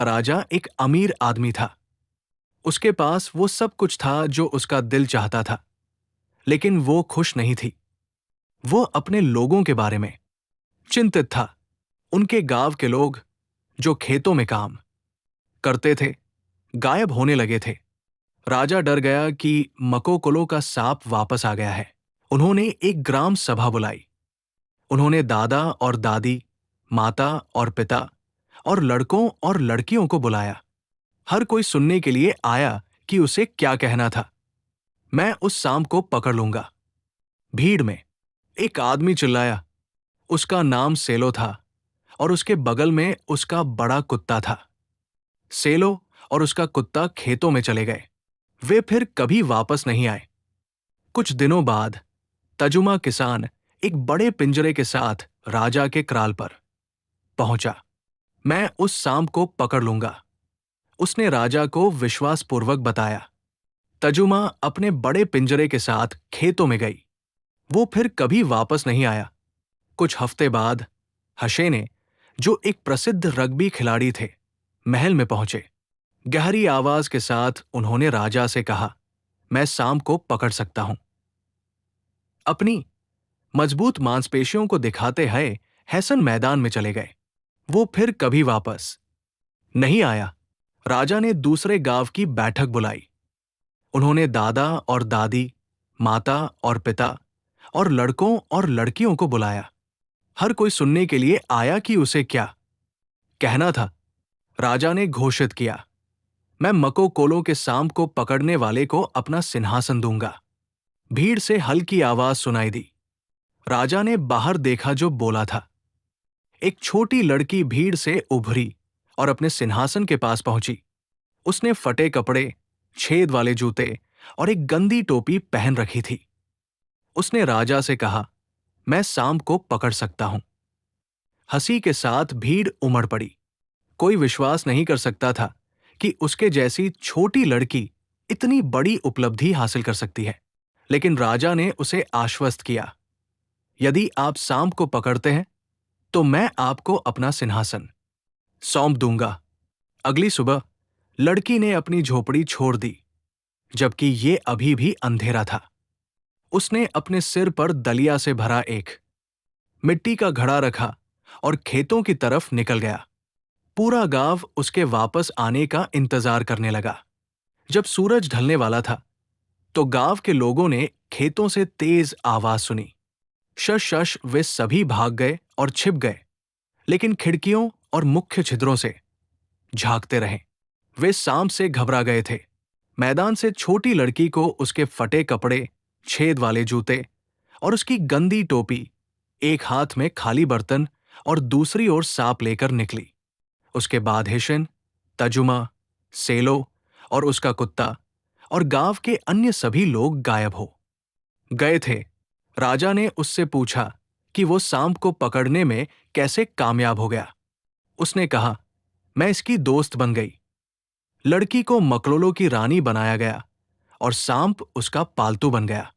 राजा एक अमीर आदमी था। उसके पास वो सब कुछ था जो उसका दिल चाहता था, लेकिन वो खुश नहीं थी। वो अपने लोगों के बारे में चिंतित था। उनके गांव के लोग जो खेतों में काम करते थे, गायब होने लगे थे। राजा डर गया कि मकोकलो का सांप वापस आ गया है। उन्होंने एक ग्राम सभा बुलाई। उन्होंने दादा और दादी, माता और पिता और लड़कों और लड़कियों को बुलाया। हर कोई सुनने के लिए आया कि उसे क्या कहना था। मैं उस सांप को पकड़ लूंगा। भीड़ में एक आदमी चिल्लाया। उसका नाम सेलो था और उसके बगल में उसका बड़ा कुत्ता था। सेलो और उसका कुत्ता खेतों में चले गए। वे फिर कभी वापस नहीं आए। कुछ दिनों बाद तजुमा किसान एक बड़े पिंजरे के साथ राजा के क्राल पर पहुंचा। मैं उस सांप को पकड़ लूंगा, उसने राजा को विश्वासपूर्वक बताया। तजुमा अपने बड़े पिंजरे के साथ खेतों में गई। वो फिर कभी वापस नहीं आया। कुछ हफ्ते बाद हशेने, जो एक प्रसिद्ध रग्बी खिलाड़ी थे, महल में पहुंचे। गहरी आवाज के साथ उन्होंने राजा से कहा, मैं सांप को पकड़ सकता हूं। अपनी मजबूत मांसपेशियों को दिखाते हुए हैसन मैदान में चले गए। वो फिर कभी वापस नहीं आया। राजा ने दूसरे गांव की बैठक बुलाई। उन्होंने दादा और दादी, माता और पिता और लड़कों और लड़कियों को बुलाया। हर कोई सुनने के लिए आया कि उसे क्या कहना था। राजा ने घोषित किया, मैं मकोकोलो के सांप को पकड़ने वाले को अपना सिंहासन दूंगा। भीड़ से हल्की आवाज सुनाई दी। राजा ने बाहर देखा जो बोला था। एक छोटी लड़की भीड़ से उभरी और अपने सिंहासन के पास पहुंची। उसने फटे कपड़े, छेद वाले जूते और एक गंदी टोपी पहन रखी थी। उसने राजा से कहा, मैं सांप को पकड़ सकता हूं। हंसी के साथ भीड़ उमड़ पड़ी। कोई विश्वास नहीं कर सकता था कि उसके जैसी छोटी लड़की इतनी बड़ी उपलब्धि हासिल कर सकती है। लेकिन राजा ने उसे आश्वस्त किया, यदि आप सांप को पकड़ते हैं तो मैं आपको अपना सिंहासन सौंप दूंगा। अगली सुबह लड़की ने अपनी झोपड़ी छोड़ दी, जबकि ये अभी भी अंधेरा था। उसने अपने सिर पर दलिया से भरा एक मिट्टी का घड़ा रखा और खेतों की तरफ निकल गया। पूरा गांव उसके वापस आने का इंतजार करने लगा। जब सूरज ढलने वाला था तो गांव के लोगों ने खेतों से तेज आवाज सुनी। शश शश वे सभी भाग गए और छिप गए, लेकिन खिड़कियों और मुख्य छिद्रों से झांकते रहे। वे सांप से घबरा गए थे। मैदान से छोटी लड़की को उसके फटे कपड़े, छेद वाले जूते और उसकी गंदी टोपी, एक हाथ में खाली बर्तन और दूसरी ओर सांप लेकर निकली। उसके बाद हिशन, तजुमा, सेलो और उसका कुत्ता और गांव के अन्य सभी लोग गायब हो गए थे। राजा ने उससे पूछा कि वो सांप को पकड़ने में कैसे कामयाब हो गया। उसने कहा, मैं इसकी दोस्त बन गई। लड़की को मकलोलो की रानी बनाया गया और सांप उसका पालतू बन गया।